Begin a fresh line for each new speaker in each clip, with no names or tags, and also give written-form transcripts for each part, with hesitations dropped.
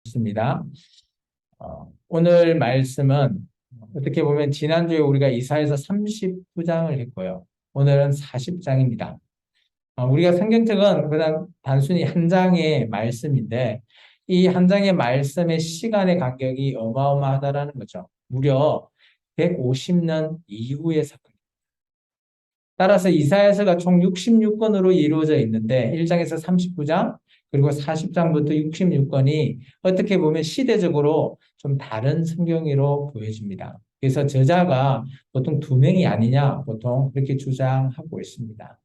있습니다. 오늘 말씀은 어떻게 보면 지난주에 우리가 이사야서 39장을 했고요. 오늘은 40장입니다. 우리가 성경책은 그냥 단순히 한 장의 말씀인데 이 한 장의 말씀의 시간의 간격이 어마어마하다라는 거죠. 무려 150년 이후의 사건. 따라서 이사야서가 총 66권으로 이루어져 있는데 1장에서 39장 그리고 40장부터 66권이 어떻게 보면 시대적으로 좀 다른 성경으로 보여집니다. 그래서 저자가 보통 두 명이 아니냐 보통 그렇게 주장하고 있습니다.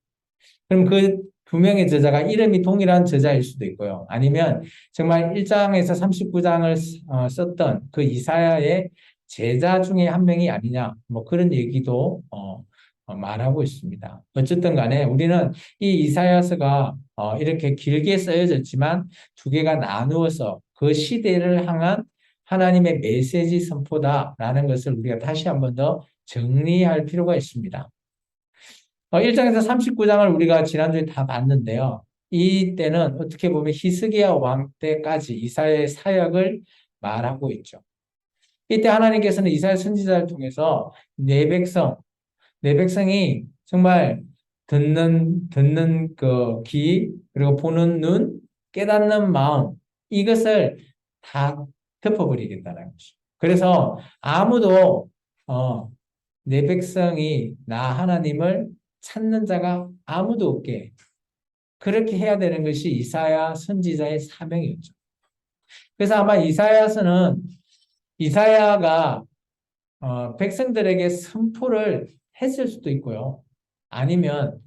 그럼 그 두 명의 저자가 이름이 동일한 저자일 수도 있고요. 아니면 정말 1장에서 39장을 썼던 그 이사야의 제자 중에 한 명이 아니냐 뭐 그런 얘기도 말하고 있습니다. 어쨌든 간에 우리는 이 이사야서가 이렇게 길게 쓰여졌지만 두 개가 나누어서 그 시대를 향한 하나님의 메시지 선포다라는 것을 우리가 다시 한 번 더 정리할 필요가 있습니다. 1장에서 39장을 우리가 지난주에 다 봤는데요. 이때는 어떻게 보면 히스기야 왕 때까지 이사야의 사역을 말하고 있죠. 이때 하나님께서는 이사야 선지자를 통해서 내 백성이 정말 듣는 그 귀, 그리고 보는 눈, 깨닫는 마음, 이것을 다 덮어버리겠다는 거죠. 그래서 아무도, 내 백성이 나 하나님을 찾는 자가 아무도 없게 그렇게 해야 되는 것이 이사야 선지자의 사명이었죠. 그래서 아마 이사야가 백성들에게 선포를 했을 수도 있고요. 아니면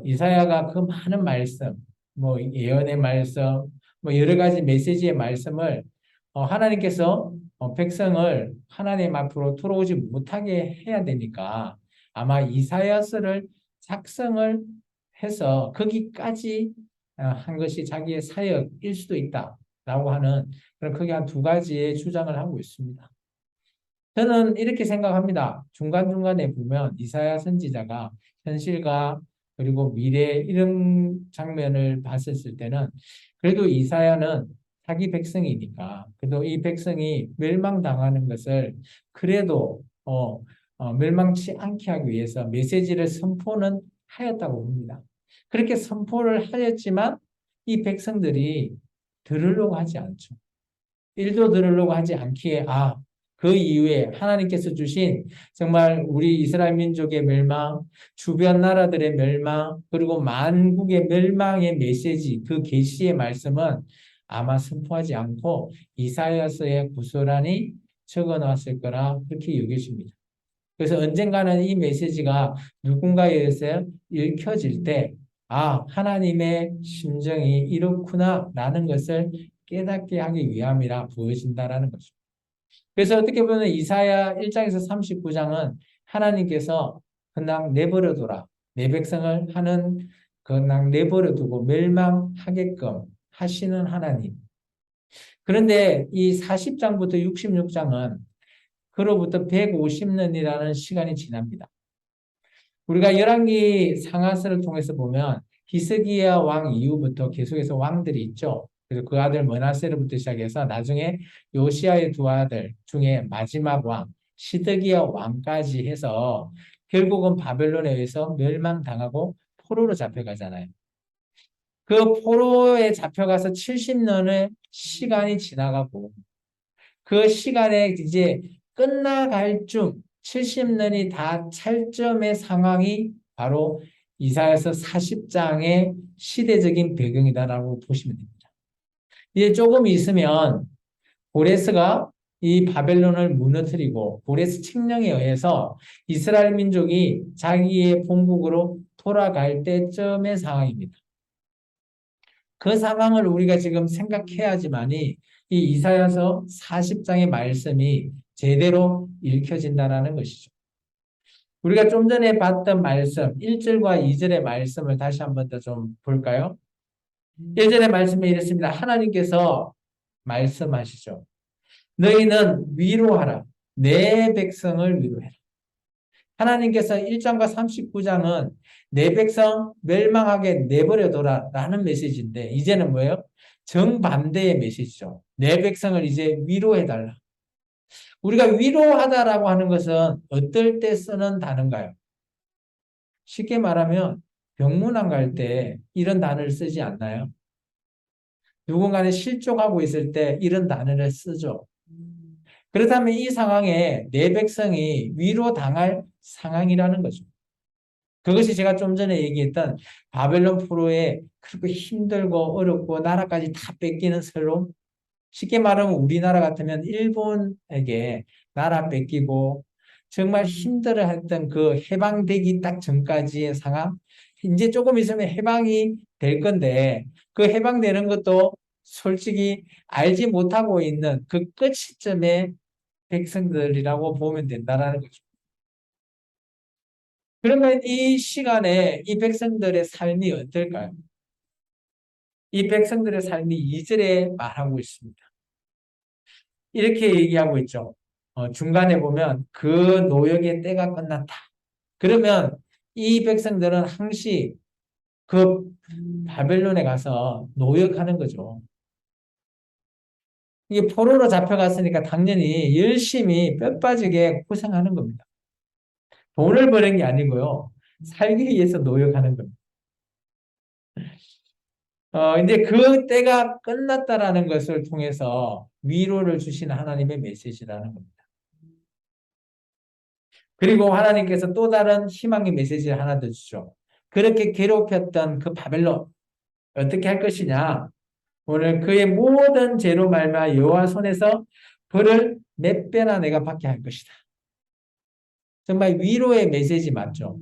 이사야가 그 많은 말씀, 뭐 예언의 말씀, 뭐 여러 가지 메시지의 말씀을 하나님께서 백성을 하나님 앞으로 돌아오지 못하게 해야 되니까 아마 이사야서를 작성을 해서 거기까지 한 것이 자기의 사역일 수도 있다라고 하는 그런 크게 한 두 가지의 주장을 하고 있습니다. 저는 이렇게 생각합니다. 중간중간에 보면 이사야 선지자가 현실과 그리고 미래 이런 장면을 봤었을 때는 그래도 이사야는 자기 백성이니까 그래도 이 백성이 멸망당하는 것을 그래도 멸망치 않게 하기 위해서 메시지를 선포는 하였다고 봅니다. 그렇게 선포를 하였지만 이 백성들이 들으려고 하지 않죠. 일도 들으려고 하지 않기에 그 이후에 하나님께서 주신 정말 우리 이스라엘 민족의 멸망, 주변 나라들의 멸망, 그리고 만국의 멸망의 메시지, 그 계시의 말씀은 아마 선포하지 않고 이사야서의 구설안이 적어놨을 거라 그렇게 여겨집니다. 그래서 언젠가는 이 메시지가 누군가에 의해서 읽혀질 때, 하나님의 심정이 이렇구나라는 것을 깨닫게 하기 위함이라 보여진다라는 거죠. 그래서 어떻게 보면 이사야 1장에서 39장은 하나님께서 그냥 내버려둬라. 내 백성을 그냥 내버려두고 멸망하게끔 하시는 하나님. 그런데 이 40장부터 66장은 그로부터 150년이라는 시간이 지납니다. 우리가 열왕기 상하서를 통해서 보면 히스기야 왕 이후부터 계속해서 왕들이 있죠. 그래서 그 아들 므낫세로부터 시작해서 나중에 요시야의 두 아들 중에 마지막 왕 시드기야 왕까지 해서 결국은 바벨론에 의해서 멸망당하고 포로로 잡혀가잖아요. 그 포로에 잡혀가서 70년의 시간이 지나가고 그 시간에 이제 끝나갈 쯤 70년이 다 찰점의 상황이 바로 이사야서 40장의 시대적인 배경이다라고 보시면 됩니다. 이제 조금 있으면 고레스가 이 바벨론을 무너뜨리고 고레스 칙령에 의해서 이스라엘 민족이 자기의 본국으로 돌아갈 때쯤의 상황입니다. 그 상황을 우리가 지금 생각해야지만이 이 이사야서 40장의 말씀이 제대로 읽혀진다는 것이죠. 우리가 좀 전에 봤던 말씀, 1절과 2절의 말씀을 다시 한 번 더 좀 볼까요? 1절의 말씀에 이렇습니다. 하나님께서 말씀하시죠. 너희는 위로하라. 내 백성을 위로해라. 하나님께서 1장과 39장은 내 백성 멸망하게 내버려둬라 라는 메시지인데 이제는 뭐예요? 정반대의 메시지죠. 내 백성을 이제 위로해달라. 우리가 위로하다라고 하는 것은 어떨 때 쓰는 단어인가요? 쉽게 말하면 병문안 갈 때 이런 단어를 쓰지 않나요? 누군가는 실족하고 있을 때 이런 단어를 쓰죠. 그렇다면 이 상황에 내 백성이 위로당할 상황이라는 거죠. 그것이 제가 좀 전에 얘기했던 바벨론 포로의 그렇게 힘들고 어렵고 나라까지 다 뺏기는 설로 쉽게 말하면 우리나라 같으면 일본에게 나라 뺏기고 정말 힘들어했던 그 해방되기 딱 전까지의 상황 이제 조금 있으면 해방이 될 건데 그 해방되는 것도 솔직히 알지 못하고 있는 그 끝시점의 백성들이라고 보면 된다는 거죠. 그러면 이 시간에 이 백성들의 삶이 어떨까요? 이 백성들의 삶이 2절에 말하고 있습니다. 이렇게 얘기하고 있죠. 중간에 보면 그 노역의 때가 끝났다. 그러면 이 백성들은 항시 그 바벨론에 가서 노역하는 거죠. 이게 포로로 잡혀갔으니까 당연히 열심히 뼈 빠지게 고생하는 겁니다. 돈을 버는 게 아니고요. 살기 위해서 노력하는 겁니다. 이제 그 때가 끝났다라는 것을 통해서 위로를 주시는 하나님의 메시지라는 겁니다. 그리고 하나님께서 또 다른 희망의 메시지를 하나 더 주죠. 그렇게 괴롭혔던 그 바벨론 어떻게 할 것이냐? 오늘 그의 모든 죄로 말미암아 여호와 손에서 벌을 몇 배나 내가 받게 할 것이다. 정말 위로의 메시지 맞죠?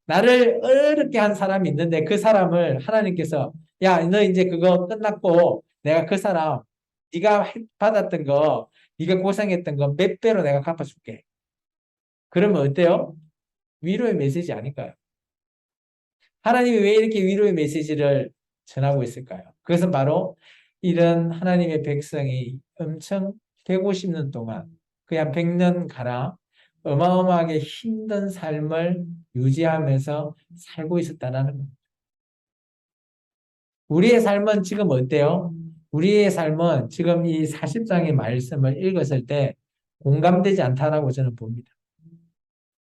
나를 어렵게 한 사람이 있는데 그 사람을 하나님께서 야, 너 이제 그거 끝났고 내가 그 사람 네가 받았던 거, 네가 고생했던 거 몇 배로 내가 갚아줄게. 그러면 어때요? 위로의 메시지 아닐까요? 하나님이 왜 이렇게 위로의 메시지를 전하고 있을까요? 그것은 바로 이런 하나님의 백성이 엄청 150년 동안 그냥 100년 가라 어마어마하게 힘든 삶을 유지하면서 살고 있었다는 겁니다. 우리의 삶은 지금 어때요? 우리의 삶은 지금 이 40장의 말씀을 읽었을 때 공감되지 않다라고 저는 봅니다.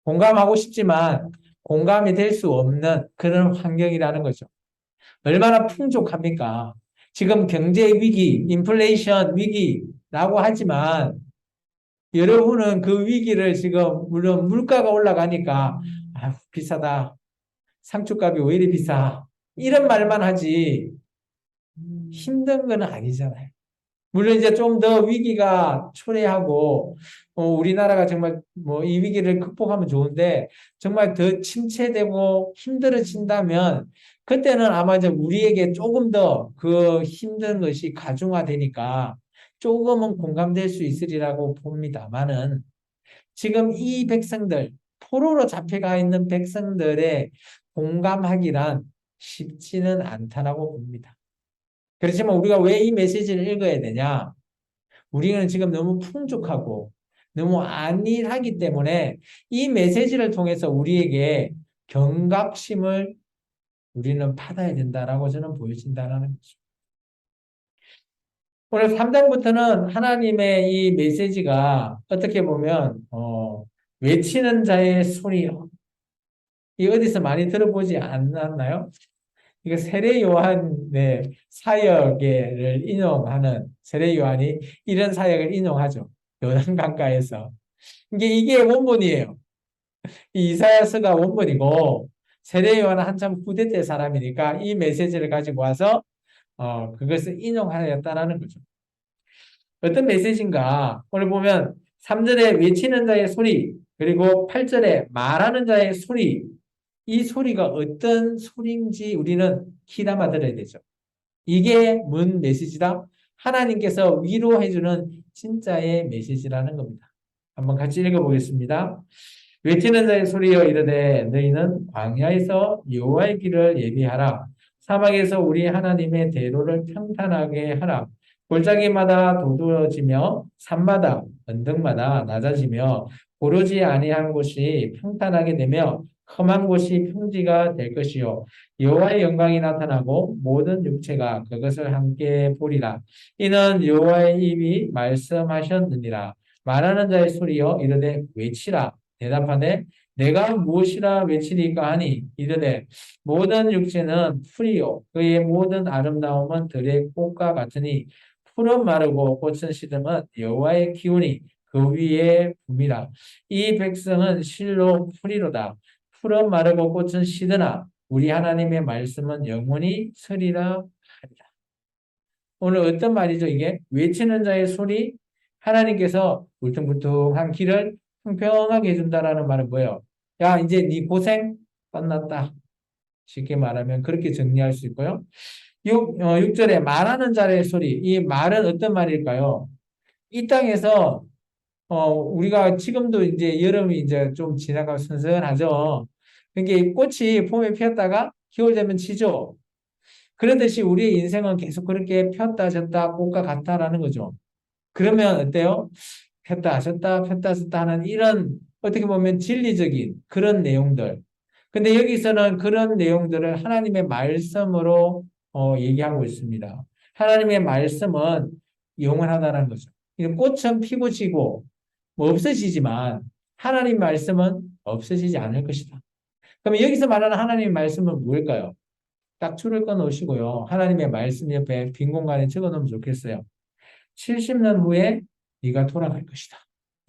공감하고 싶지만 공감이 될 수 없는 그런 환경이라는 거죠. 얼마나 풍족합니까? 지금 경제 위기, 인플레이션 위기라고 하지만 여러분은 그 위기를 지금 물론 물가가 올라가니까 아, 비싸다. 상추값이 왜 이리 비싸? 이런 말만 하지 힘든 건 아니잖아요. 물론 이제 좀 더 위기가 초래하고 우리나라가 정말 뭐 이 위기를 극복하면 좋은데 정말 더 침체되고 힘들어진다면 그때는 아마 이제 우리에게 조금 더 그 힘든 것이 가중화되니까 조금은 공감될 수 있으리라고 봅니다만은 지금 이 백성들 포로로 잡혀가 있는 백성들의 공감하기란 쉽지는 않다라고 봅니다. 그렇지만 우리가 왜 이 메시지를 읽어야 되냐? 우리는 지금 너무 풍족하고 너무 안일하기 때문에 이 메시지를 통해서 우리에게 경각심을 우리는 받아야 된다라고 저는 보여진다는 거죠. 오늘 3장부터는 하나님의 이 메시지가 어떻게 보면 외치는 자의 소리요. 이 어디서 많이 들어보지 않았나요? 이거 세례 요한의 사역을 인용하는 세례 요한이 이런 사역을 인용하죠. 요단 강가에서. 이게 원본이에요. 이 이사야서가 원본이고 세례 요한은 한참 후대 때 사람이니까 이 메시지를 가지고 와서 그것을 인용하였다라는 거죠. 어떤 메시지인가? 오늘 보면 3절에 외치는 자의 소리 그리고 8절에 말하는 자의 소리 이 소리가 어떤 소리인지 우리는 귀담아 들어야 되죠. 이게 뭔 메시지다? 하나님께서 위로해주는 진짜의 메시지라는 겁니다. 한번 같이 읽어보겠습니다. 외치는 자의 소리여 이르되 너희는 광야에서 여호와의 길을 예비하라. 사막에서 우리 하나님의 대로를 평탄하게 하라. 골짜기마다 도드어지며 산마다 언덕마다 낮아지며 고르지 아니한 곳이 평탄하게 되며 험한 곳이 평지가 될 것이요 여호와의 영광이 나타나고 모든 육체가 그것을 함께 보리라. 이는 여호와의 입이 말씀하셨느니라. 말하는 자의 소리여 이르되 외치라. 대답하되 내가 무엇이라 외치리까 하니 이르되 모든 육체는 풀이요 그의 모든 아름다움은 들의 꽃과 같으니 풀은 마르고 꽃은 시듬은 여호와의 기운이 그 위에 붐이라. 이 백성은 실로 풀이로다. 풀은 마르고 꽃은 시드나 우리 하나님의 말씀은 영원히 서리라 하리라. 오늘 어떤 말이죠? 이게 외치는 자의 소리, 하나님께서 울퉁불퉁한 길을 평평하게 해준다라는 말은 뭐예요? 야, 이제 네 고생 끝났다. 쉽게 말하면 그렇게 정리할 수 있고요. 6절에 말하는 자의 소리. 이 말은 어떤 말일까요? 이 땅에서 우리가 지금도 이제 여름이 이제 좀 지나가고 선선하죠. 그러니까 꽃이 봄에 피었다가 겨울 되면 지죠. 그러듯이 우리의 인생은 계속 그렇게 폈다 졌다 꽃과 같다라는 거죠. 그러면 어때요? 폈다 졌다 폈다 졌다 하는 이런 어떻게 보면 진리적인 그런 내용들. 근데 여기서는 그런 내용들을 하나님의 말씀으로 얘기하고 있습니다. 하나님의 말씀은 영원하다는 거죠. 이 꽃은 피고 지고 뭐 없어지지만 하나님 말씀은 없어지지 않을 것이다. 그러면 여기서 말하는 하나님의 말씀은 뭘까요? 딱 줄을 꺼 놓으시고요. 하나님의 말씀 옆에 빈 공간에 적어 놓으면 좋겠어요. 70년 후에 네가 돌아갈 것이다.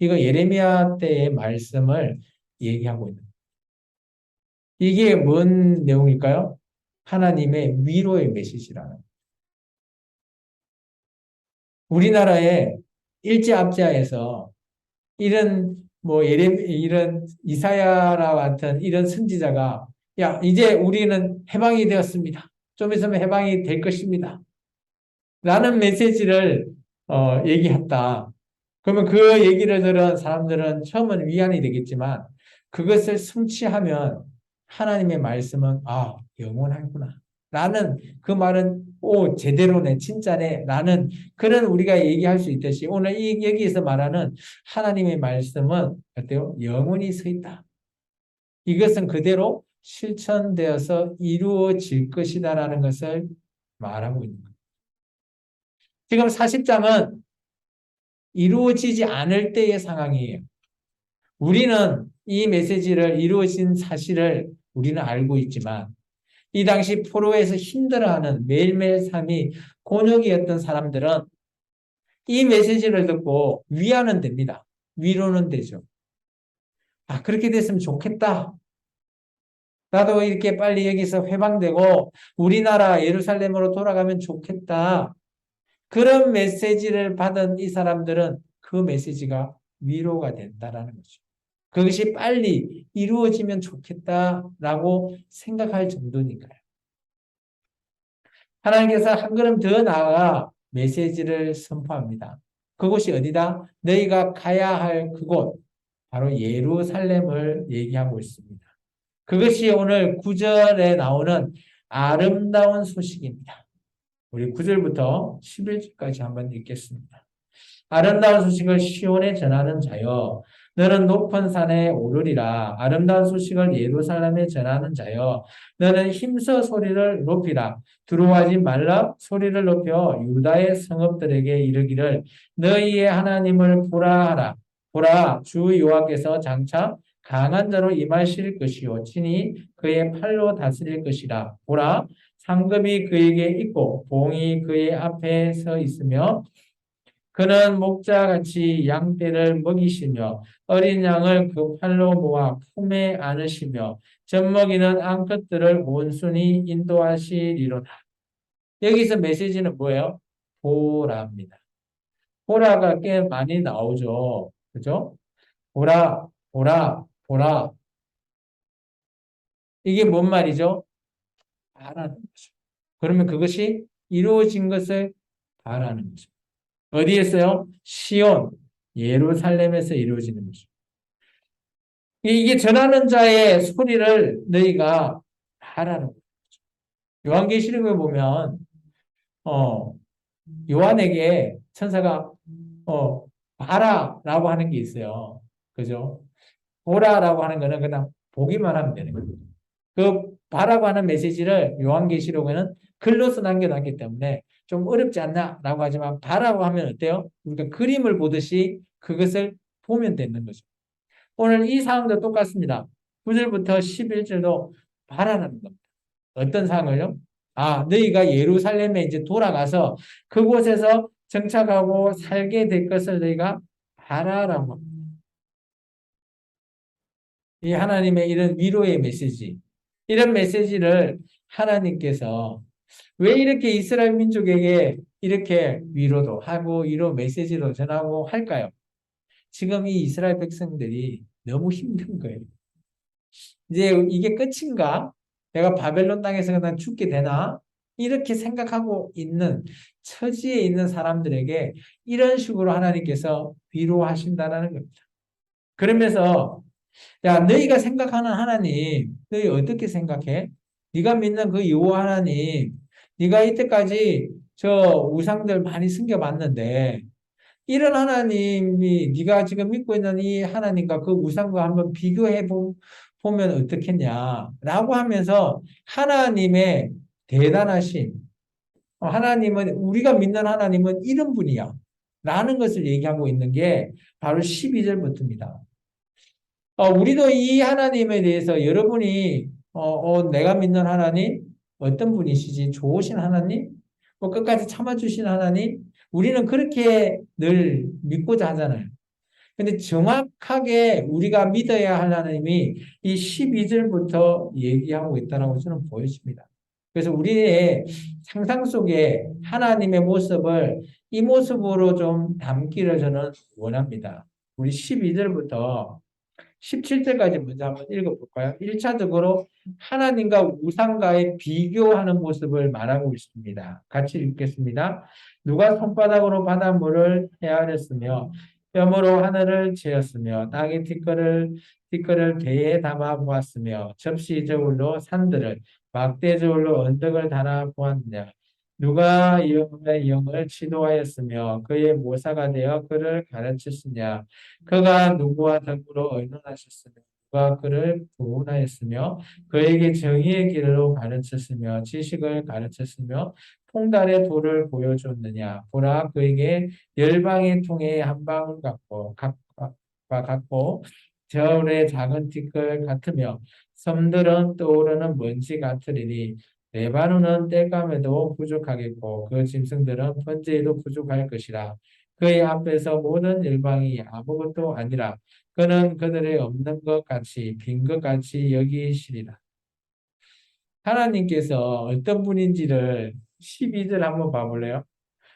이거 예레미야 때의 말씀을 얘기하고 있는 거예요. 이게 뭔 내용일까요? 하나님의 위로의 메시지라는 거예요. 우리나라의 일제압제하에서 이런 뭐 이런 이사야라 같은 이런 선지자가 야 이제 우리는 해방이 되었습니다. 좀 있으면 해방이 될 것입니다. 라는 메시지를 얘기했다. 그러면 그 얘기를 들은 사람들은 처음은 위안이 되겠지만 그것을 성취하면 하나님의 말씀은 영원하구나. 라는 그 말은 제대로네 진짜네 라는 그런 우리가 얘기할 수 있듯이 오늘 이 여기에서 말하는 하나님의 말씀은 어때요? 영원히 서 있다. 이것은 그대로 실천되어서 이루어질 것이다라는 것을 말하고 있는 거예요. 지금 40장은 이루어지지 않을 때의 상황이에요. 우리는 이 메시지를 이루어진 사실을 우리는 알고 있지만 이 당시 포로에서 힘들어하는 매일매일 삶이 곤욕이었던 사람들은 이 메시지를 듣고 위안은 됩니다. 위로는 되죠. 그렇게 됐으면 좋겠다. 나도 이렇게 빨리 여기서 해방되고 우리나라 예루살렘으로 돌아가면 좋겠다. 그런 메시지를 받은 이 사람들은 그 메시지가 위로가 된다라는 거죠. 그것이 빨리 이루어지면 좋겠다라고 생각할 정도니까요. 하나님께서 한 걸음 더 나아가 메시지를 선포합니다. 그곳이 어디다? 너희가 가야 할 그곳, 바로 예루살렘을 얘기하고 있습니다. 그것이 오늘 9절에 나오는 아름다운 소식입니다. 우리 9절부터 11절까지 한번 읽겠습니다. 아름다운 소식을 시온에 전하는 자여 너는 높은 산에 오르리라. 아름다운 소식을 예루살렘에 전하는 자여 너는 힘써 소리를 높이라. 두려워하지 말라. 소리를 높여 유다의 성읍들에게 이르기를 너희의 하나님을 보라 하라. 보라 주 여호와께서 장차 강한 자로 임하실 것이요 친히 그의 팔로 다스릴 것이라. 보라 상급이 그에게 있고 봉이 그의 앞에 서 있으며 그는 목자같이 양떼를 먹이시며 어린 양을 그 팔로 모아 품에 안으시며 젖먹이는 암컷들을 온순히 인도하시리로다. 여기서 메시지는 뭐예요? 보라입니다. 보라가 꽤 많이 나오죠. 그죠? 보라, 보라, 보라. 이게 뭔 말이죠? 바라는 거죠. 그러면 그것이 이루어진 것을 바라는 거죠. 어디에서요? 시온, 예루살렘에서 이루어지는 거죠. 이게 전하는 자의 소리를 너희가 하라는 거죠. 요한계시록에 보면 어, 요한에게 천사가 봐라라고 하는 게 있어요. 그죠? 보라라고 하는 거는 그냥 보기만 하면 되는 거예요. 그 바라고 하는 메시지를 요한계시록에는 글로서 남겨놨기 때문에 좀 어렵지 않나라고 하지만 바라고 하면 어때요? 우리가 그림을 보듯이 그것을 보면 되는 거죠. 오늘 이 상황도 똑같습니다. 9절부터 11절도 바라라는 겁니다. 어떤 상황을요? 아, 너희가 예루살렘에 이제 돌아가서 그곳에서 정착하고 살게 될 것을 너희가 바라라고 합니다. 이 하나님의 이런 위로의 메시지, 이런 메시지를 하나님께서 왜 이렇게 이스라엘 민족에게 이렇게 위로도 하고 위로 메시지도 전하고 할까요? 지금 이 이스라엘 백성들이 너무 힘든 거예요. 이제 이게 끝인가? 내가 바벨론 땅에서 그냥 죽게 되나? 이렇게 생각하고 있는 처지에 있는 사람들에게 이런 식으로 하나님께서 위로하신다는 겁니다. 그러면서 야, 너희가 생각하는 하나님, 너희 어떻게 생각해? 네가 믿는 그 여호와 하나님, 네가 이때까지 저 우상들 많이 숨겨봤는데 이런 하나님이 네가 지금 믿고 있는 이 하나님과 그 우상과 한번 보면 어떻겠냐라고 하면서 하나님의 대단하심, 하나님은 우리가 믿는 하나님은 이런 분이야 라는 것을 얘기하고 있는 게 바로 12절부터입니다. 우리도 이 하나님에 대해서 여러분이 내가 믿는 하나님 어떤 분이시지? 좋으신 하나님? 끝까지 참아주신 하나님? 우리는 그렇게 늘 믿고자 하잖아요. 근데 정확하게 우리가 믿어야 할 하나님이 이 12절부터 얘기하고 있다고 저는 보여집니다. 그래서 우리의 상상 속에 하나님의 모습을 이 모습으로 좀 담기를 저는 원합니다. 우리 12절부터 17절까지 먼저 한번 읽어볼까요? 1차적으로 하나님과 우상과의 비교하는 모습을 말하고 있습니다. 같이 읽겠습니다. 누가 손바닥으로 바닷물을 헤아렸으며 뼘으로 하늘을 재었으며 땅의 티끌을 배에 담아 보았으며 접시 저울로 산들을 막대 저울로 언덕을 달아 보았느냐. 누가 여호와의 영을 지도하였으며 그의 모사가 되어 그를 가르쳤으냐. 그가 누구와 더불어 의논하셨으며 누가 그를 구원하였으며 그에게 정의의 길로 가르쳤으며 지식을 가르쳤으며 통달의 도를 보여줬느냐. 보라 그에게 열방의 통에 한 방울 같고 저울의 작은 티끌 같으며 섬들은 떠오르는 먼지 같으리니 레바논은 땔감에도 부족하겠고 그 짐승들은 번제에도 부족할 것이라. 그의 앞에서 모든 열방이 아무것도 아니라 그는 그들의 없는 것 같이 빈 것 같이 여기시리라. 하나님께서 어떤 분인지를 12절 한번 봐볼래요?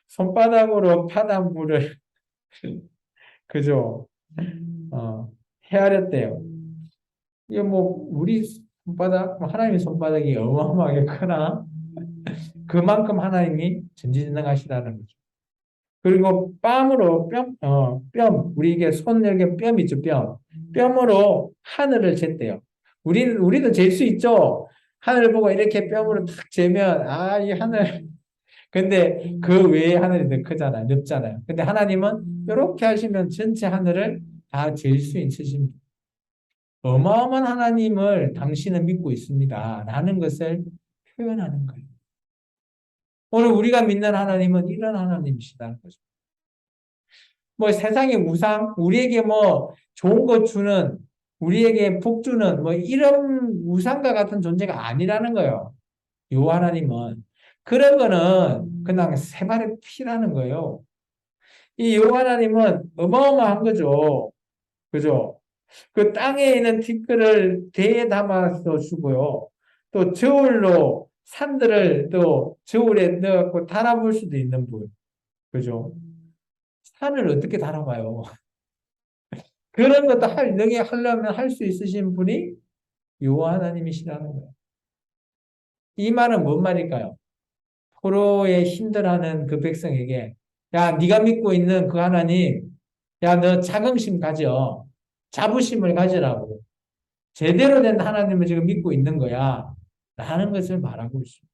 손바닥으로 바닷물을 그죠? 어, 헤아렸대요. 이게 뭐 우리 손바닥, 하나님의 손바닥이 어마어마하게 크나? 그만큼 하나님이 전지전능하시다는 거죠. 그리고 우리 이게 손 여기 뺨 있죠, 뺨. 뺨으로 하늘을 쟀대요. 우리도 잴 수 있죠? 하늘을 보고 이렇게 뺨으로 탁 재면, 이 하늘. 근데 그 외에 하늘이 더 크잖아요. 넓잖아요. 근데 하나님은 이렇게 하시면 전체 하늘을 다 잴 수 있으십니다. 어마어마한 하나님을 당신은 믿고 있습니다. 라는 것을 표현하는 거예요. 오늘 우리가 믿는 하나님은 이런 하나님이시다는 거죠. 뭐 세상의 우상, 우리에게 뭐 좋은 것 주는, 우리에게 복 주는 뭐 이런 우상과 같은 존재가 아니라는 거예요. 요 하나님은. 그런 거는 그냥 세 발의 피라는 거예요. 이 요 하나님은 어마어마한 거죠. 그죠? 그 땅에 있는 티끌을 대에 담아서 주고요. 또 저울로 산들을 또 저울에 넣어갖고 달아볼 수도 있는 분. 그죠? 산을 어떻게 달아봐요? 그런 것도 하려면 할 수 있으신 분이 요 하나님이시라는 거예요. 이 말은 뭔 말일까요? 포로에 힘들어하는 그 백성에게 야, 네가 믿고 있는 그 하나님, 야, 너 자긍심 가져. 자부심을 가지라고. 제대로 된 하나님을 지금 믿고 있는 거야. 라는 것을 말하고 있습니다.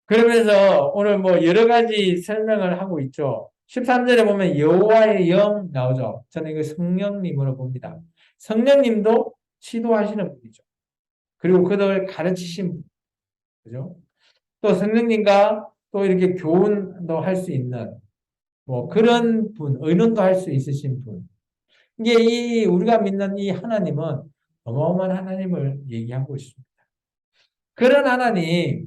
그러면서 오늘 뭐 여러 가지 설명을 하고 있죠. 13절에 보면 여호와의 영 나오죠. 저는 이거 성령님으로 봅니다. 성령님도 지도하시는 분이죠. 그리고 그들을 가르치신 분. 그죠? 또 성령님과 또 이렇게 교훈도 할 수 있는 뭐 그런 분, 의논도 할 수 있으신 분. 이게 우리가 믿는 이 하나님은 어마어마한 하나님을 얘기하고 있습니다. 그런 하나님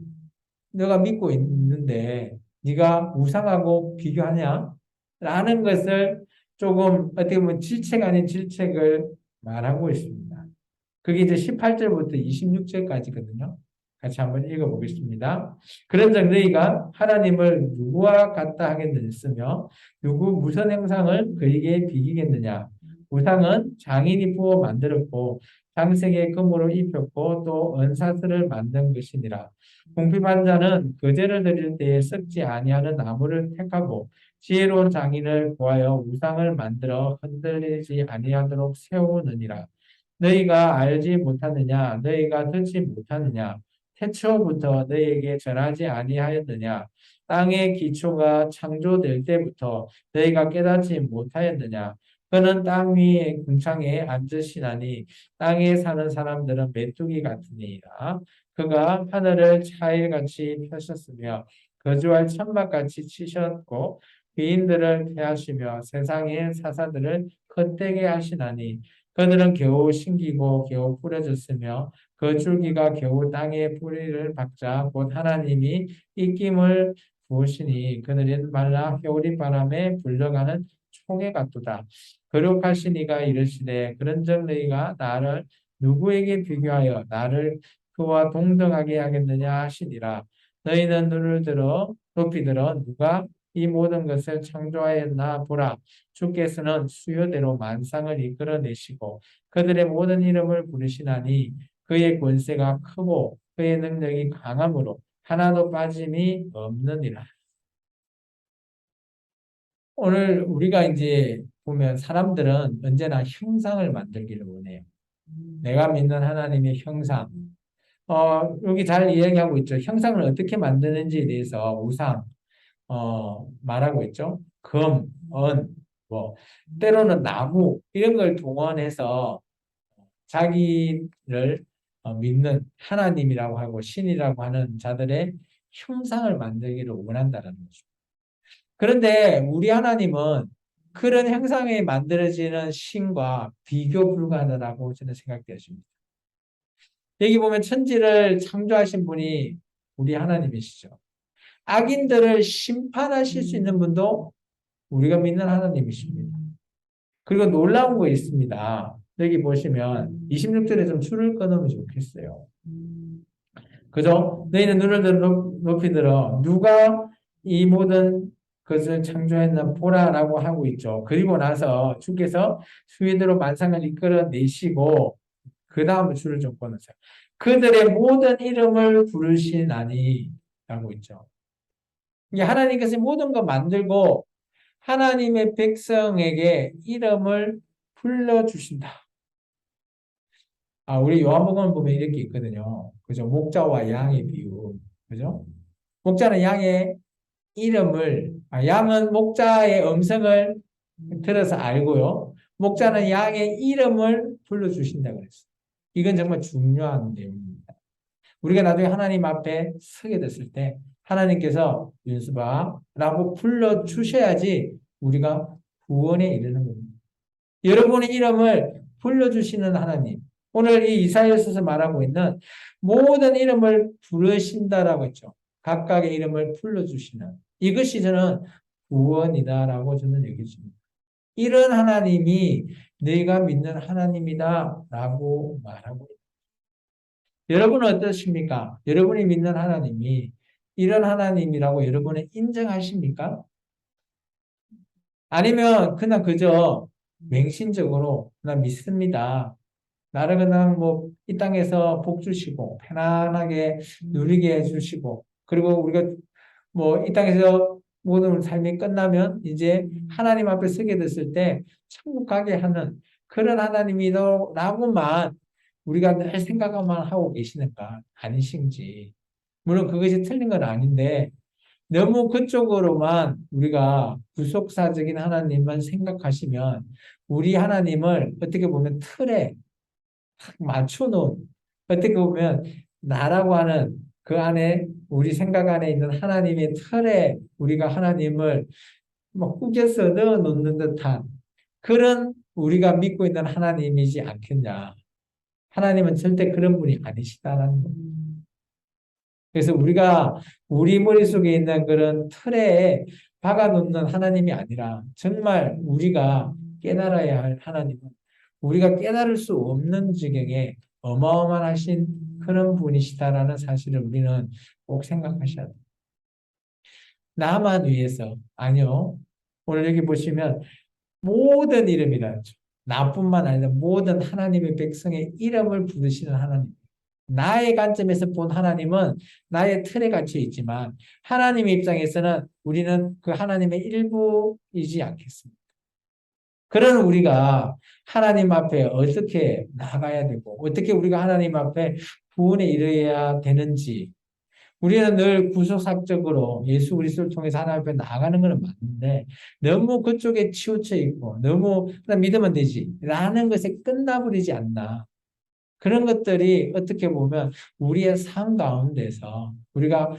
너가 믿고 있는데 네가 우상하고 비교하냐? 라는 것을 조금 어떻게 보면 질책 아닌 질책을 말하고 있습니다. 그게 이제 18절부터 26절까지거든요. 같이 한번 읽어보겠습니다. 그런즉 너희가 하나님을 누구와 같다 하겠느냐 누구 무슨 형상을 그에게 비기겠느냐. 우상은 장인이 부어 만들었고 장색의 금으로 입혔고 또 은사슬을 만든 것이니라. 공핍한 자는 그제를 드릴 때에 썩지 아니하는 나무를 택하고 지혜로운 장인을 구하여 우상을 만들어 흔들리지 아니하도록 세우느니라. 너희가 알지 못하느냐? 너희가 듣지 못하느냐? 태초부터 너희에게 전하지 아니하였느냐? 땅의 기초가 창조될 때부터 너희가 깨닫지 못하였느냐? 그는 땅 위에 궁창에 앉으시나니 땅에 사는 사람들은 메뚜기 같으니라. 그가 하늘을 차일같이 펴셨으며 거주할 천막같이 치셨고 귀인들을 대하시며 세상의 사사들을 헛되게 하시나니 그들은 겨우 심기고 겨우 뿌려졌으며 그 줄기가 겨우 땅에 뿌리를 박자 곧 하나님이 입김을 부으시니 그들은 말라 겨울이 바람에 불려가는 총에 같도다. 거룩하시니가 이르시되 그런즉 너희가 나를 누구에게 비교하여 나를 그와 동등하게 하겠느냐 하시니라. 너희는 눈을 들어 높이 들어 누가 이 모든 것을 창조하였나 보라. 주께서는 수요대로 만상을 이끌어내시고 그들의 모든 이름을 부르시나니 그의 권세가 크고 그의 능력이 강함으로 하나도 빠짐이 없느니라. 오늘 우리가 이제 보면 사람들은 언제나 형상을 만들기를 원해요. 내가 믿는 하나님의 형상. 여기 잘 이야기하고 있죠. 형상을 어떻게 만드는지에 대해서 우상, 말하고 있죠. 금, 은, 뭐, 때로는 나무, 이런 걸 동원해서 자기를 믿는 하나님이라고 하고 신이라고 하는 자들의 형상을 만들기를 원한다는 거죠. 그런데 우리 하나님은 그런 형상이 만들어지는 신과 비교 불가하다고 저는 생각되었습니다. 여기 보면 천지를 창조하신 분이 우리 하나님이시죠. 악인들을 심판하실 수 있는 분도 우리가 믿는 하나님이십니다. 그리고 놀라운 거 있습니다. 여기 보시면 26절에 좀 줄을 끊으면 좋겠어요. 그죠? 너희는 눈을 들어 높이 들어 누가 이 모든 것을 창조했나 보라라고 하고 있죠. 그리고 나서 주께서 수위대로 만상을 이끌어내시고 그 다음 줄을 좀 끊으세요. 그들의 모든 이름을 부르시나니 라고 있죠. 하나님께서 모든 거 만들고 하나님의 백성에게 이름을 불러주신다. 우리 요한복음을 보면 이렇게 있거든요. 그죠? 목자와 양의 비유. 그죠? 목자는 양의 이름을, 양은 목자의 음성을 들어서 알고요. 목자는 양의 이름을 불러주신다고 그랬어요. 이건 정말 중요한 내용입니다. 우리가 나중에 하나님 앞에 서게 됐을 때 하나님께서 윤수바 라고 불러주셔야지 우리가 구원에 이르는 겁니다. 여러분의 이름을 불러주시는 하나님. 오늘 이 이사야서에서 말하고 있는 모든 이름을 부르신다라고 했죠. 각각의 이름을 불러주시는. 이것이 저는 구원이다라고 저는 얘기했습니다. 이런 하나님이 너희가 믿는 하나님이다라고 말하고 있습니다. 여러분은 어떠십니까? 여러분이 믿는 하나님이 이런 하나님이라고 여러분은 인정하십니까? 아니면 그냥 그저 맹신적으로 그냥 믿습니다. 나를 그냥 뭐 이 땅에서 복 주시고 편안하게 누리게 해주시고 그리고 우리가 뭐 이 땅에서 모든 삶이 끝나면 이제 하나님 앞에 서게 됐을 때 천국 가게 하는 그런 하나님이라고만 우리가 늘 생각만 하고 계시는가 아니신지. 물론 그것이 틀린 건 아닌데 너무 그쪽으로만 우리가 구속사적인 하나님만 생각하시면 우리 하나님을 어떻게 보면 틀에 맞춰놓은, 어떻게 보면 나라고 하는 그 안에 우리 생각 안에 있는 하나님의 틀에 우리가 하나님을 막 구겨서 넣어 놓는 듯한 그런 우리가 믿고 있는 하나님이지 않겠냐. 하나님은 절대 그런 분이 아니시다라는 거예요. 그래서 우리가 우리 머릿속에 있는 그런 틀에 박아놓는 하나님이 아니라 정말 우리가 깨달아야 할 하나님은 우리가 깨달을 수 없는 지경에 어마어마하신 그런 분이시다라는 사실을 우리는 꼭 생각하셔야 돼요. 나만 위해서 아니요. 오늘 여기 보시면 모든 이름이다. 나뿐만 아니라 모든 하나님의 백성의 이름을 부르시는 하나님. 나의 관점에서 본 하나님은 나의 틀에 갇혀 있지만 하나님의 입장에서는 우리는 그 하나님의 일부이지 않겠습니까? 그런 우리가 하나님 앞에 어떻게 나가야 되고 어떻게 우리가 하나님 앞에 구원에 이르러야 되는지 우리는 늘 구속사적으로 예수 그리스도를 통해서 하나님 앞에 나아가는 것은 맞는데 너무 그쪽에 치우쳐 있고 너무 그냥 믿으면 되지 라는 것에 끝나버리지 않나. 그런 것들이 어떻게 보면 우리의 삶 가운데서 우리가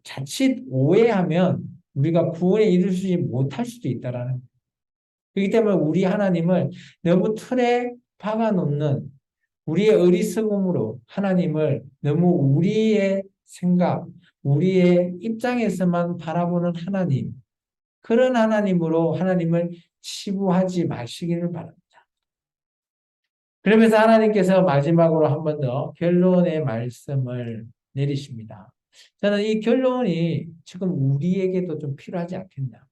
자칫 오해하면 우리가 구원에 이르지 못할 수도 있다라는 거예요. 그렇기 때문에 우리 하나님을 너무 틀에 박아놓는 우리의 어리석음으로 하나님을 너무 우리의 생각, 우리의 입장에서만 바라보는 하나님, 그런 하나님으로 하나님을 치부하지 마시기를 바랍니다. 그러면서 하나님께서 마지막으로 한 번 더 결론의 말씀을 내리십니다. 저는 이 결론이 지금 우리에게도 좀 필요하지 않겠냐.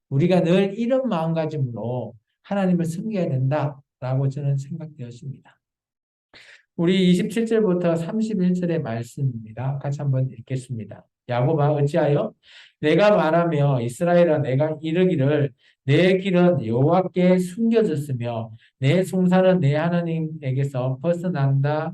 우리가 늘 이런 마음가짐으로 하나님을 섬겨야 된다라고 저는 생각되었습니다. 우리 27절부터 31절의 말씀입니다. 같이 한번 읽겠습니다. 야곱아 어찌하여 내가 말하며 이스라엘아 내가 이르기를 내 길은 여호와께 숨겨졌으며 내 송사는 내 하나님에게서 벗어난다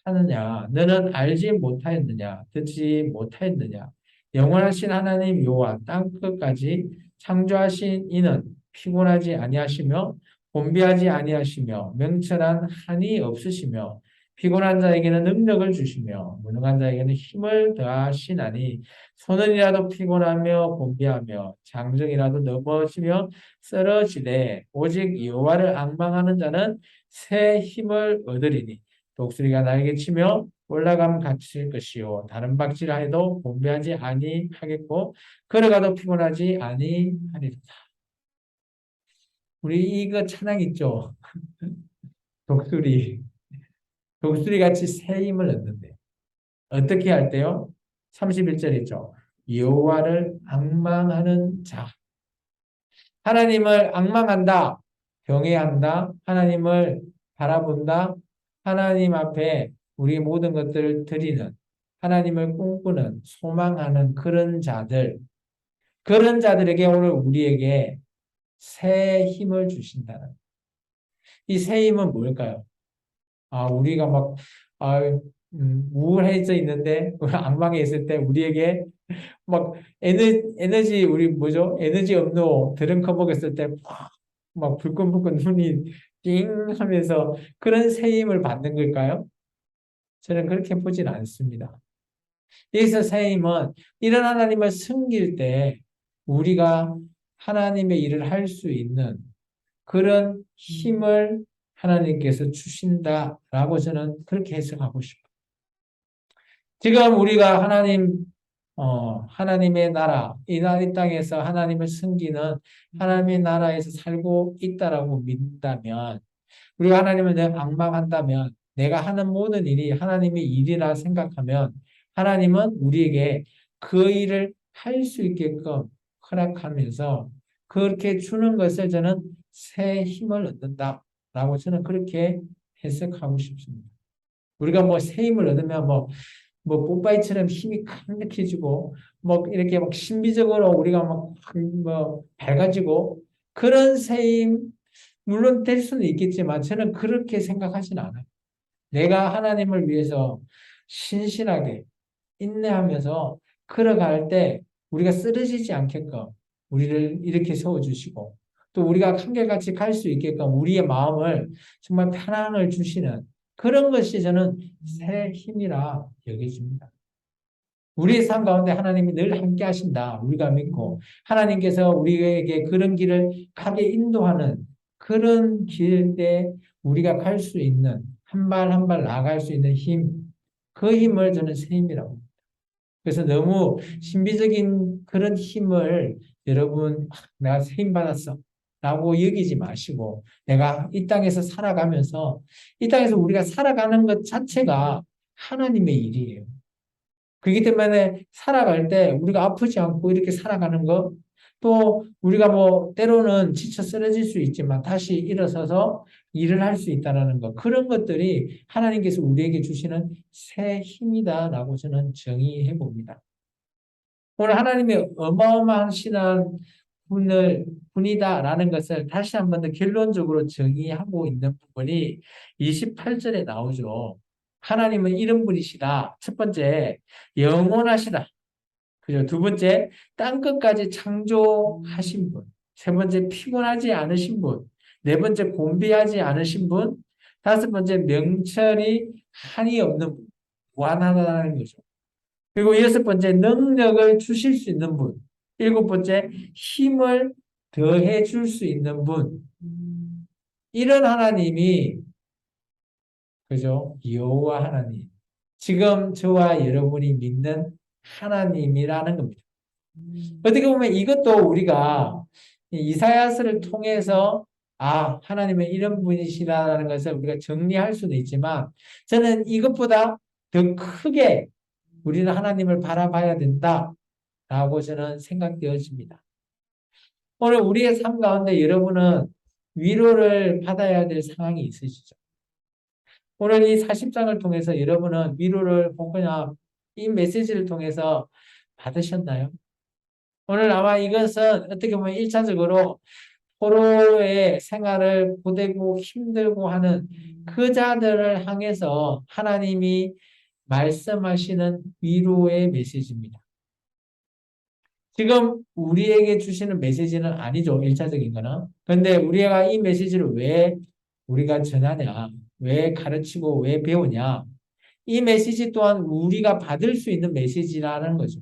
하느냐 너는 알지 못하였느냐 듣지 못하였느냐 영원하신 하나님 여호와 땅 끝까지 창조하신 이는 피곤하지 아니하시며 곤비하지 아니하시며 명철한 한이 없으시며 피곤한 자에게는 능력을 주시며 무능한 자에게는 힘을 더하시나니 소년이라도 피곤하며 곤비하며 장정이라도 넘어지며 쓰러지되 오직 여호와를 앙망하는 자는 새 힘을 얻으리니 독수리가 날개 치며 올라감 갇힐 것이요 다른 박질을 해도 곤비하지 아니하겠고 걸어가도 피곤하지 아니하리라. 우리 이거 찬양 있죠? 독수리. 독수리 같이 새 힘을 얻는데 어떻게 할 때요? 31절 있죠. 여호와를 앙망하는 자. 하나님을 앙망한다. 경외한다. 하나님을 바라본다. 하나님 앞에 우리 모든 것들을 드리는 하나님을 꿈꾸는 소망하는 그런 자들에게 오늘 우리에게 새 힘을 주신다는 이 새 힘은 뭘까요? 우리가 막, 아, 우울해져 있는데, 악망에 있을 때 우리에게 막 에너지, 우리 뭐죠? 에너지 음료 드링크 먹었을 때 막 불끈불끈 눈이 띵 하면서 그런 새 힘을 받는 걸까요? 저는 그렇게 보진 않습니다. 여기서 새 힘은 이런 하나님을 섬길 때 우리가 하나님의 일을 할 수 있는 그런 힘을 하나님께서 주신다라고 저는 그렇게 해석하고 싶어요. 지금 우리가 하나님의 나라, 이 땅에서 하나님을 섬기는 하나님의 나라에서 살고 있다라고 믿는다면, 우리가 하나님을 내가 앙망한다면, 내가 하는 모든 일이 하나님의 일이라 생각하면, 하나님은 우리에게 그 일을 할 수 있게끔 허락하면서, 그렇게 주는 것을 저는 새 힘을 얻는다라고 저는 그렇게 해석하고 싶습니다. 우리가 뭐 새 힘을 얻으면 뽀빠이처럼 힘이 강력해지고, 이렇게 막 신비적으로 우리가 밝아지고, 그런 새 힘, 물론 될 수는 있겠지만, 저는 그렇게 생각하지는 않아요. 내가 하나님을 위해서 신실하게 인내하면서 걸어갈 때, 우리가 쓰러지지 않게끔 우리를 이렇게 세워주시고, 또 우리가 한결같이 갈 수 있게끔 우리의 마음을 정말 편안을 주시는 그런 것이 저는 새 힘이라 여겨집니다. 우리의 삶 가운데 하나님이 늘 함께 하신다. 우리가 믿고 하나님께서 우리에게 그런 길을 가게 인도하는 그런 길에 우리가 갈 수 있는 한 발 한 발 나아갈 수 있는 힘, 그 힘을 저는 새 힘이라고. 그래서 너무 신비적인 그런 힘을 여러분 내가 새 힘 받았어 라고 여기지 마시고 내가 이 땅에서 살아가면서 이 땅에서 우리가 살아가는 것 자체가 하나님의 일이에요. 그렇기 때문에 살아갈 때 우리가 아프지 않고 이렇게 살아가는 것, 또 우리가 뭐 때로는 지쳐 쓰러질 수 있지만 다시 일어서서 일을 할 수 있다는 것, 그런 것들이 하나님께서 우리에게 주시는 새 힘이다라고 저는 정의해 봅니다. 오늘 하나님의 어마어마하시는 분이다라는 것을 다시 한 번 더 결론적으로 정의하고 있는 부분이 28절에 나오죠. 하나님은 이런 분이시다. 첫 번째, 영원하시다. 그죠? 두 번째, 땅끝까지 창조하신 분. 세 번째, 피곤하지 않으신 분. 네 번째, 곤비하지 않으신 분. 다섯 번째, 명철이 한이 없는 분. 무한하다는 거죠. 그리고 여섯 번째, 능력을 주실 수 있는 분. 일곱 번째, 힘을 더해 줄 수 있는 분. 이런 하나님이, 그죠? 여호와 하나님. 지금 저와 여러분이 믿는 하나님이라는 겁니다. 어떻게 보면 이것도 우리가 이사야서를 통해서 하나님은 이런 분이시라는 것을 우리가 정리할 수도 있지만 저는 이것보다 더 크게 우리는 하나님을 바라봐야 된다라고 저는 생각되어집니다. 오늘 우리의 삶 가운데 여러분은 위로를 받아야 될 상황이 있으시죠? 오늘 이 40장을 통해서 여러분은 위로를 혹은 이 메시지를 통해서 받으셨나요? 오늘 아마 이것은 어떻게 보면 1차적으로 포로의 생활을 고되고 힘들고 하는 그 자들을 향해서 하나님이 말씀하시는 위로의 메시지입니다. 지금 우리에게 주시는 메시지는 아니죠. 1차적인 거는. 그런데 우리가 이 메시지를 왜 우리가 전하냐? 왜 가르치고 왜 배우냐? 이 메시지 또한 우리가 받을 수 있는 메시지라는 거죠.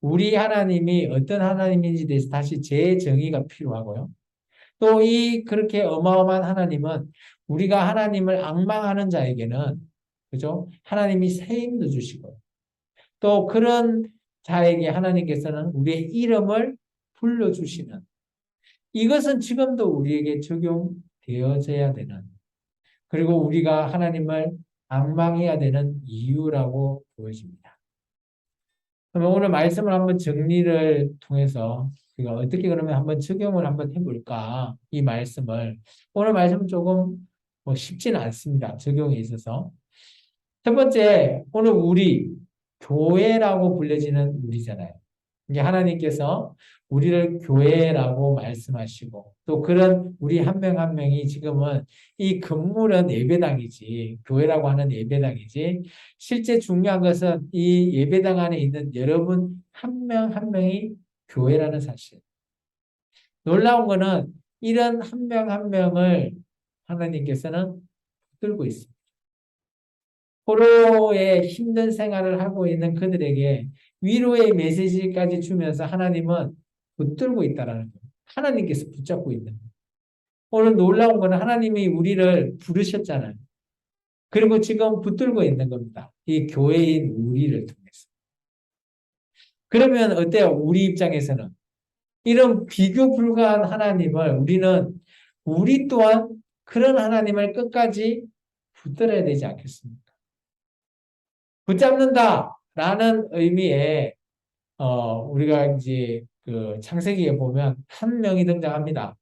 우리 하나님이 어떤 하나님인지 대해서 다시 재정의가 필요하고요. 또 이 그렇게 어마어마한 하나님은 우리가 하나님을 앙망하는 자에게는 그죠? 하나님이 새 힘도 주시고 또 그런 자에게 하나님께서는 우리의 이름을 불러주시는 이것은 지금도 우리에게 적용되어져야 되는 그리고 우리가 하나님을 앙망해야 되는 이유라고 보여집니다. 그러면 오늘 말씀을 한번 정리를 통해서 우리가 어떻게 그러면 한번 적용을 한번 해볼까? 이 말씀을. 오늘 말씀은 조금 쉽지는 않습니다. 적용에 있어서. 첫 번째, 오늘 우리, 교회라고 불려지는 우리잖아요. 이게 하나님께서 우리를 교회라고 말씀하시고 또 그런 우리 한 명 한 명이 지금은 이 건물은 예배당이지 교회라고 하는 예배당이지 실제 중요한 것은 이 예배당 안에 있는 여러분 한 명 한 명이 교회라는 사실. 놀라운 거는 이런 한 명 한 명을 하나님께서는 붙들고 있습니다. 포로의 힘든 생활을 하고 있는 그들에게 위로의 메시지까지 주면서 하나님은 붙들고 있다라는 거예요. 하나님께서 붙잡고 있는 거예요. 오늘 놀라운 거는 하나님이 우리를 부르셨잖아요. 그리고 지금 붙들고 있는 겁니다. 이 교회인 우리를 통해서. 그러면 어때요? 우리 입장에서는. 이런 비교 불가한 하나님을 우리 또한 그런 하나님을 끝까지 붙들어야 되지 않겠습니까? 붙잡는다라는 의미의 우리가 이제 그 창세기에 보면 한 명이 등장합니다.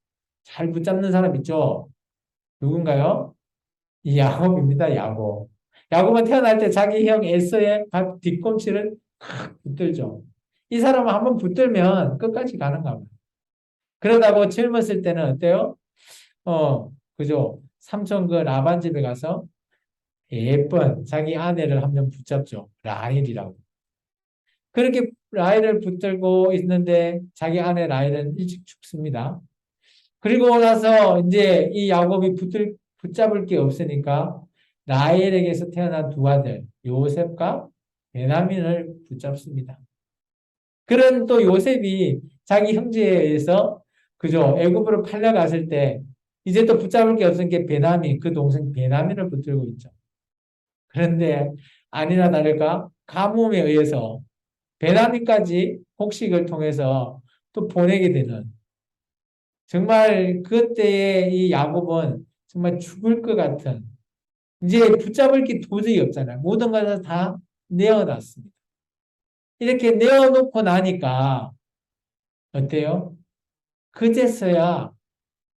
잘 붙잡는 사람 있죠? 누군가요? 야곱입니다. 야곱. 야곱은 태어날 때 자기 형 에서의 뒤꿈치를 확 붙들죠. 이 사람은 한번 붙들면 끝까지 가는가 봐요. 그러다고 젊었을 때는 어때요? 그죠? 삼촌 그 라반 집에 가서 예쁜 자기 아내를 한 명 붙잡죠. 라헬이라고. 그렇게 라헬을 붙들고 있는데 자기 아내 라헬은 일찍 죽습니다. 그리고 나서 이제 이 야곱이 붙잡을 게 없으니까 라헬에게서 태어난 두 아들 요셉과 베냐민을 붙잡습니다. 그런 또 요셉이 자기 형제에 의해서 그죠 애굽으로 팔려갔을 때 이제 또 붙잡을 게 없으니까 베냐민 그 동생 베냐민을 붙들고 있죠. 그런데 아니나 다를까 가뭄에 의해서 베냐민까지 곡식을 통해서 또 보내게 되는 정말 그때의 이 야곱은 정말 죽을 것 같은 이제 붙잡을 게 도저히 없잖아요. 모든 것을 다 내어놨습니다. 이렇게 내어놓고 나니까 어때요? 그제서야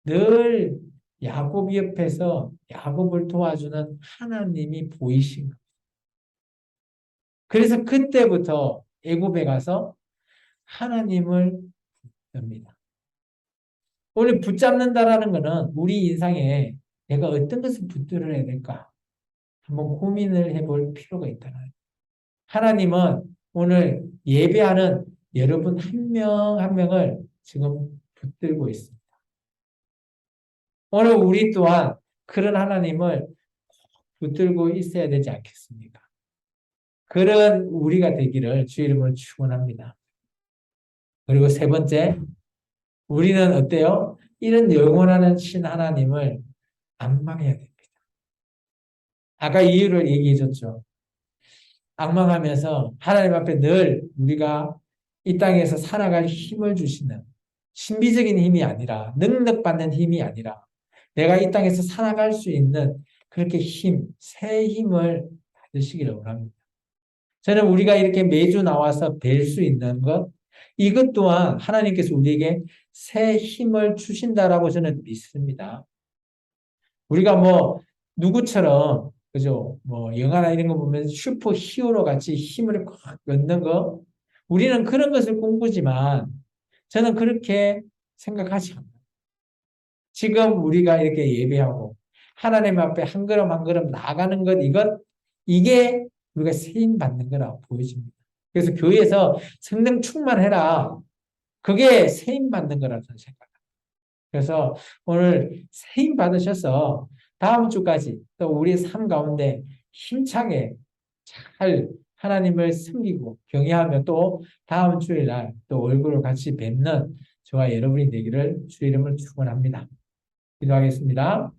늘 야곱 옆에서 야곱을 도와주는 하나님이 보이신 거예요. 그래서 그때부터 애굽에 가서 하나님을 봅니다. 오늘 붙잡는다라는 것은 우리 인상에 내가 어떤 것을 붙들어야 될까? 한번 고민을 해볼 필요가 있다는 거예요. 하나님은 오늘 예배하는 여러분 한 명 한 명을 지금 붙들고 있습니다. 오늘 우리 또한 그런 하나님을 붙들고 있어야 되지 않겠습니까? 그런 우리가 되기를 주의 이름으로 축원합니다. 그리고 세 번째, 우리는 어때요? 이런 영원하는 신 하나님을 앙망해야 됩니다. 아까 이유를 얘기해 줬죠. 앙망하면서 하나님 앞에 늘 우리가 이 땅에서 살아갈 힘을 주시는 신비적인 힘이 아니라 능력받는 힘이 아니라 내가 이 땅에서 살아갈 수 있는 그렇게 새 힘을 받으시기를 원합니다. 저는 우리가 이렇게 매주 나와서 뵐 수 있는 것, 이것 또한 하나님께서 우리에게 새 힘을 주신다라고 저는 믿습니다. 우리가 뭐 누구처럼 그죠? 뭐 영화나 이런 거 보면 슈퍼 히어로 같이 힘을 꽉 얻는 거 우리는 그런 것을 꿈꾸지만 저는 그렇게 생각하지 않아요. 지금 우리가 이렇게 예배하고 하나님 앞에 한 걸음 한 걸음 나아가는 것 이게 우리가 세임 받는 거라고 보여집니다. 그래서 교회에서 성령 충만해라. 그게 세임 받는 거라고 저는 생각합니다. 그래서 오늘 세임 받으셔서 다음 주까지 또 우리 삶 가운데 힘차게 잘 하나님을 섬기고 경외하며 또 다음 주일날 또 얼굴을 같이 뵙는 저와 여러분이 되기를 주의 이름으로 축원합니다. 기도하겠습니다.